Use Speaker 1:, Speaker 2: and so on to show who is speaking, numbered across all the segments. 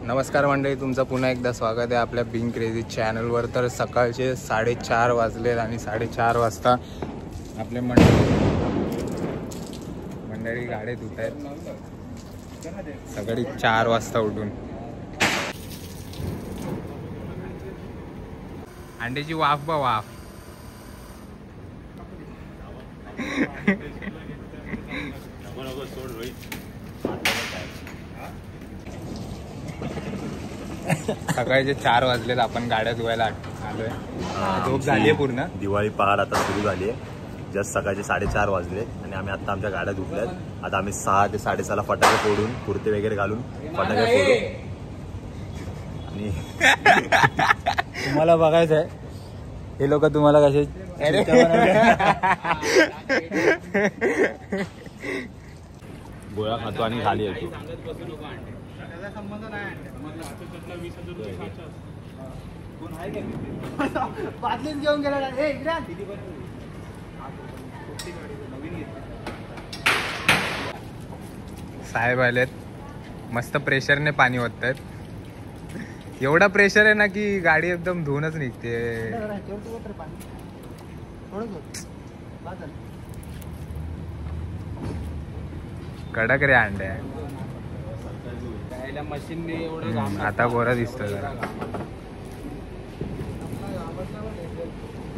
Speaker 1: नमस्कार मंडळी, तुमचं पुन्हा एकदा स्वागत आहे आपल्या बिंग क्रेझी चॅनलवर। तर सकाळचे 4:30 वाजलेत आणि 4:30 वाजता आपले मंडळी गाड्या धुत आहेत सकाळी 4 वाजता उठून। अंड्याची वाफ बा वाफ। सकाळचे 4 वाजलेत, आपण गाड्या धुवायला आलोय। झोप झाली पूर्ण।
Speaker 2: दिवाळी पहाड आता सुरू झाली आहे। जस्ट सकाळचे 4:30 वाजले आणि आम्ही आता आमच्या गाड्या धुतल्यात। आता आम्ही 6 ते 6:30 फटाके फोडून कुर्ते वगैरे घालून फटाके फोडू। आणि
Speaker 3: तुम्हाला बघायचं आहे हे लोक तुम्हाला कसे
Speaker 2: गोळा खातो आणि खाली येतो।
Speaker 3: घेऊन गेला
Speaker 1: साहेब आलेत, मस्त प्रेशरने पाणी ओततायत। एवढा प्रेशर आहे ना की गाडी एकदम धुवूनच निघते। कडक रे अंड्या। आता गोरा दिसतोय जरा।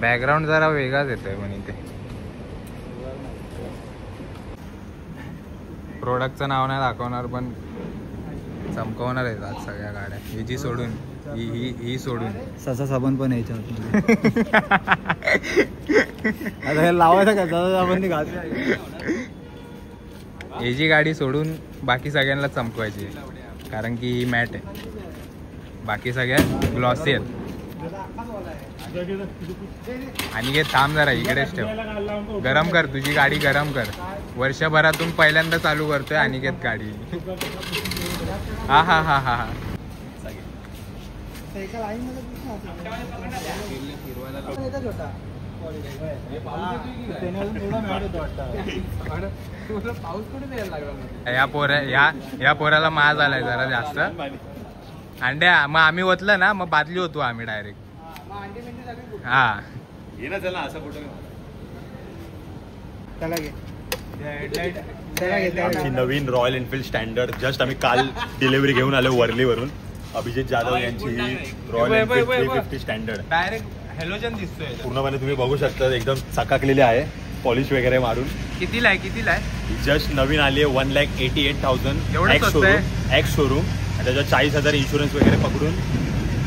Speaker 1: बॅकग्राऊंड जरा वेगळाच येतोय पण इथे। प्रोडक्टचं नाव नाही दाखवणार पण चमकवणार आहेत आज सगळ्या गाड्या। ही जी सोडून ही सोडून
Speaker 3: ससा साबण पण यायच्या आता हे लावायचं का ससा साबण घातलं।
Speaker 1: ही जी गाडी सोडून बाकी सगळ्यांना चमकवायची, कारण की ही मॅट आहे, बाकी सगळ्या ग्लॉसी आहेत। आणि हे थांब जरा, इकडेच ठेव। गरम कर तुझी गाडी, गरम कर। वर्षभरातून पहिल्यांदा चालू करतोय अनिकेत गाडी। हा हा हा हा हा। या पोराला माज आलाय जरा जास्त अंड्या। मग आम्ही ओतलं ना, मग बादली होतो आम्ही डायरेक्ट। हा
Speaker 2: आमची नवीन रॉयल एनफील्ड स्टँडर्ड जस्ट आम्ही काल डिलिव्हरी घेऊन आलो वर्लीवरून। अभिजित जाधव यांची royal Enfield 350 standard
Speaker 1: direct halogen दिसतोय
Speaker 2: पूर्णपणे। तुम्ही बघू शकता एकदम चकाकलेली आहे, पॉलिश वगैरे मारून।
Speaker 1: कितीला आहे?
Speaker 2: जस्ट नवीन आली आहे 1,88,000 एक्स शोरूम। त्याच्यात 40,000 इन्शुरन्स वगैरे पकडून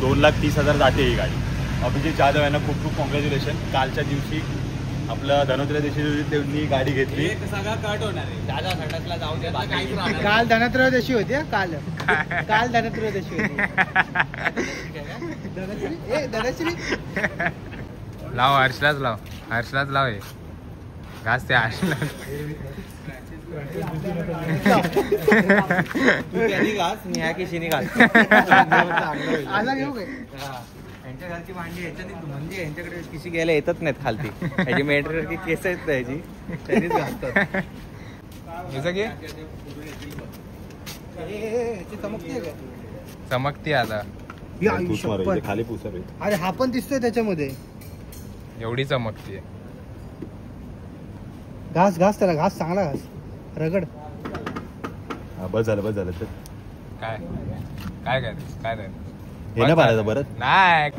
Speaker 2: 2,30,000 जाते ही गाडी। अभिजित जाधव यांना खूप खूप कॉंग्रॅच्युलेशन। कालच्या दिवशी आपलं धनोत्रय दिवशी त्यांनी गाडी घेतली।
Speaker 3: काल धनत्रयोदशी होती। काल धनत्रयोदशी होती।
Speaker 1: लाव हर्षलाच लाव हे घास ते हर्षला।
Speaker 3: यांच्या घरची भांडी म्हणजे यांच्याकडे किशी घ्यायला येतच नाहीत खालती। ह्याची मेंटेनर की केस आहेत ह्याची, त्यांनीच घालतात।
Speaker 1: चमकते आता
Speaker 2: खाली पुसर।
Speaker 3: अरे हा पण दिसतोय त्याच्यामध्ये,
Speaker 1: एवढी चमकते।
Speaker 3: घास त्याला, घास चांगला घास, रगड।
Speaker 2: बस झालं तर
Speaker 1: काय
Speaker 2: हे ना पाहिजे परत
Speaker 1: नाही।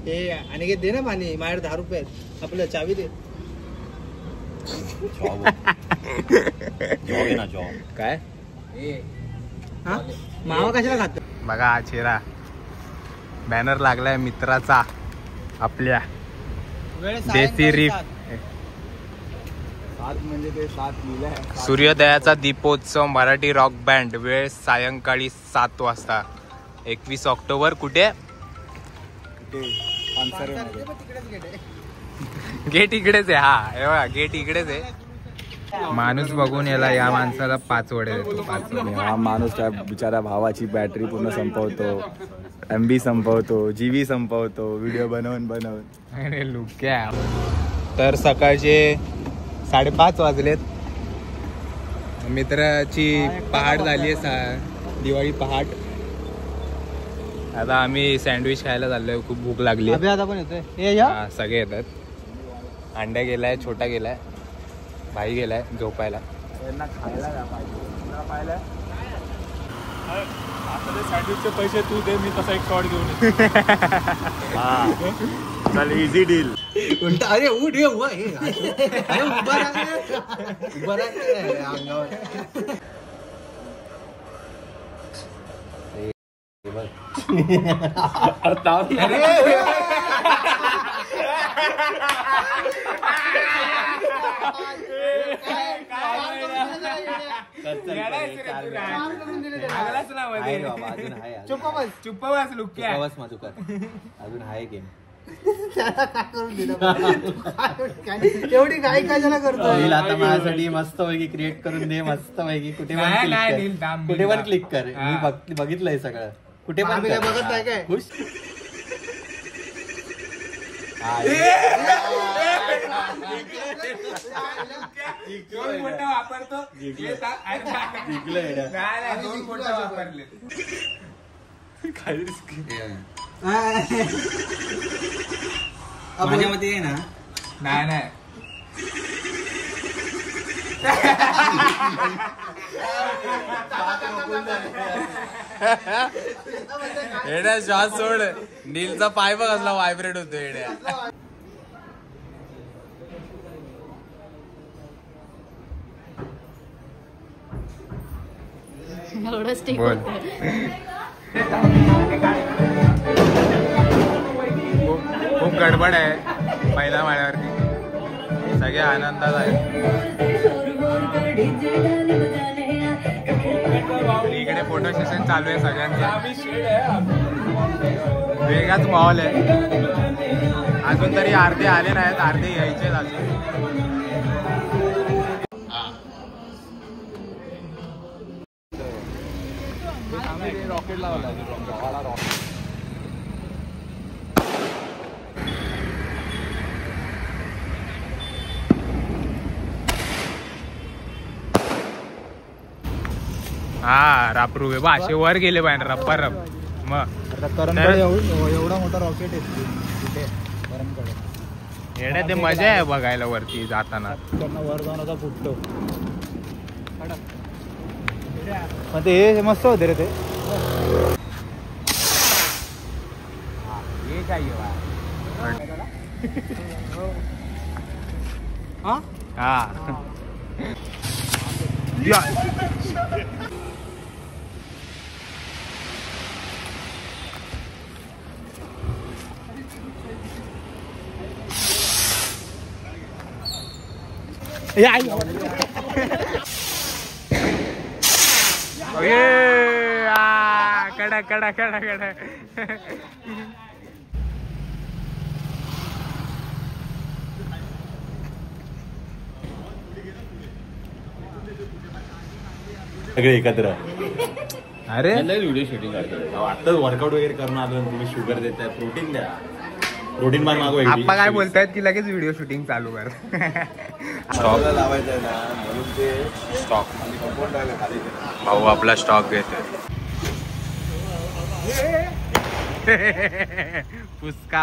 Speaker 3: हे आणि दे ना पाणी, माझ्याकडे 10 रुपये आपलं चावी दे।
Speaker 1: काय
Speaker 3: मावा कशाला खात?
Speaker 1: बघा हा चेहरा, बॅनर लागलाय मित्राचा आपल्या देसी रीफ।
Speaker 3: म्हणजे ते 7 लिहिलंय।
Speaker 1: सूर्योदयाचा दीपोत्सव मराठी रॉक बँड, वेळ सायंकाळी 7 वाजता। 21 ऑक्टोबर। कुठे? गेट इकडेच आहे। हा एवढा गेट इकडेच आहे। माणूस बघून याला, या माणसाला 5 वडे देतो। 5 वडे।
Speaker 4: हा माणूस त्या बिचारा भावाची बॅटरी पूर्ण संपवतो, MB संपवतो, GB संपवतो, व्हिडिओ बनवून।
Speaker 1: अरे लुक्या। तर सकाळचे 5:30 वाजलेत मित्राची पहाट झाली आहे, दिवाळी पहाट. आता आम्ही सँडविच खायला चाललोय, खूप भूक लागली.
Speaker 3: आता पण येतोय.
Speaker 1: हा, सगळे येतात. अंड्या गेलाय, छोटा गेलाय, भाई गेलाय झोपायला.
Speaker 2: सँडविचचे पैसे तू दे, मी तसा एक शॉट घेऊन चल, इझी डील.
Speaker 3: अरे उठ ये उभा अंगावर.
Speaker 1: चुप्पा बस लुक्या
Speaker 3: अजून आहे गेम. एवढी काय कशाला करतो. आता माझ्यासाठी मस्त पैकी क्रिएट करून दे, मस्त पैकी कुठे पण क्लिक कर. मी बघितलंय सगळं, कुठे पण बघत नाही काय. खुश
Speaker 1: वापरतो
Speaker 3: माझ्यामध्ये आहे ना.
Speaker 1: नाही येड्या श्वास सोड. नीलचा पाय बघ असला व्हायब्रेट होतो येड्या. खूप गडबड आहे पहिल्या माळ्यावरती, सगळे आनंदात आहेत. इकडे फोटो सेशन चालू आहे सगळ्यांचा, वेगळाच माहोल आहे. अजून तरी अर्धे आले नाहीत, अर्धे यायचे अजून. रॉकेट लावला हा रापरू बा असे वर गेले पाहिजे रप्पा रप. मग
Speaker 3: एवढा मोठा रॉकेट आहे
Speaker 1: येड्या, ते मजा आहे बघायला वरती जाताना.
Speaker 3: वर जाऊन आता फुटतो. ते मस्त होते रे ते.
Speaker 1: हे काय हा कडा कडा कडा कडा.
Speaker 2: सगळे एकत्र.
Speaker 1: अरे
Speaker 2: व्हिडिओ शूटिंग करतो आता, वर्कआउट वगैरे करून आलो. तुम्ही शुगर देताय, प्रोटीन द्या, प्रोटीन बार मागवा.
Speaker 1: आप्पा काय बोलतायत की लगेच व्हिडिओ शूटिंग चालू कर.
Speaker 4: स्टॉक लावायचं ना म्हणून ते
Speaker 1: स्टॉक भाऊ आपला स्टॉक घेतोय. पुस्का.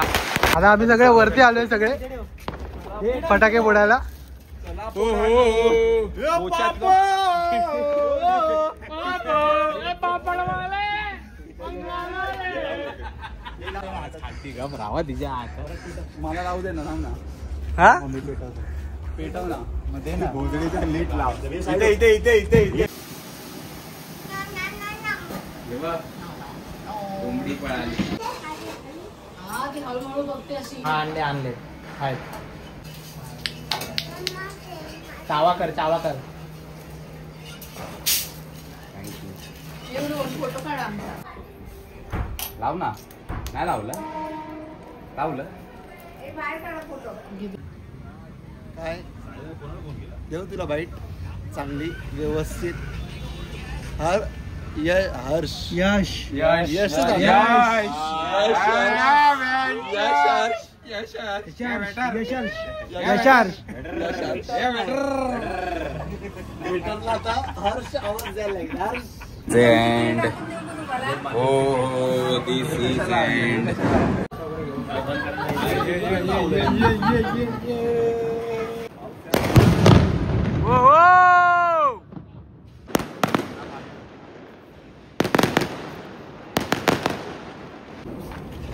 Speaker 3: आता आम्ही सगळे वरती आलोय, सगळे फटाके फोडायला. मला लावू दे ना, थांब ना. हा पेटव ना मध्ये ना, भोजडीचा लीट लाव. इथे इथे इथे इथे
Speaker 1: कोंबडी पळाली.
Speaker 3: आणले आणले आहेत. चावा कर, चावा कर.
Speaker 1: लाव ना. नाही लावलं, लावलं
Speaker 3: काय देऊ तुला बाईट चांगली व्यवस्थित. Harsh Yash Yash Yash.
Speaker 1: And oh this is end.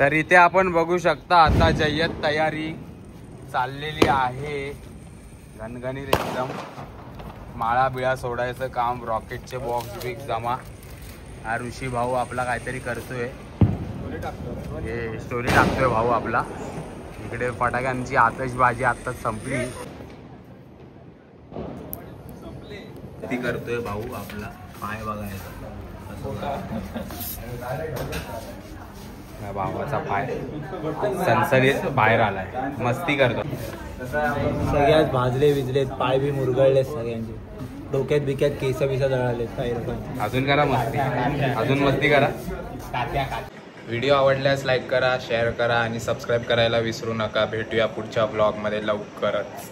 Speaker 1: तर इथे आपण बघू शकता आता जय्यत तयारी चाललेली आहे घनघणीत एकदम. माळा बिळा सोडायचं काम, रॉकेटचे बॉक्स बिक्स जमा. हा ऋषी भाऊ आपला काहीतरी करतोय, हे स्टोरी टाकतोय भाऊ आपला. इकडे फटाक्यांची आतषबाजी आत्ताच संपली, ती करतोय भाऊ आपला. पाय बघायचा भावाचा पाय सनसनीत बाहेर आलाय, मस्ती करतो.
Speaker 3: सगळ्यात भाजले विजलेत, पाय बी मुरगळलेत सगळ्यांचे, डोक्यात बिक्यात केस बिसा जळालेत काही लोकांचे.
Speaker 1: अजून करा मस्ती, अजून मस्ती करा. व्हिडिओ आवडल्यास लाईक करा, शेअर करा आणि सबस्क्राईब करायला विसरू नका. भेटूया पुढच्या ब्लॉगमध्ये लवकरच.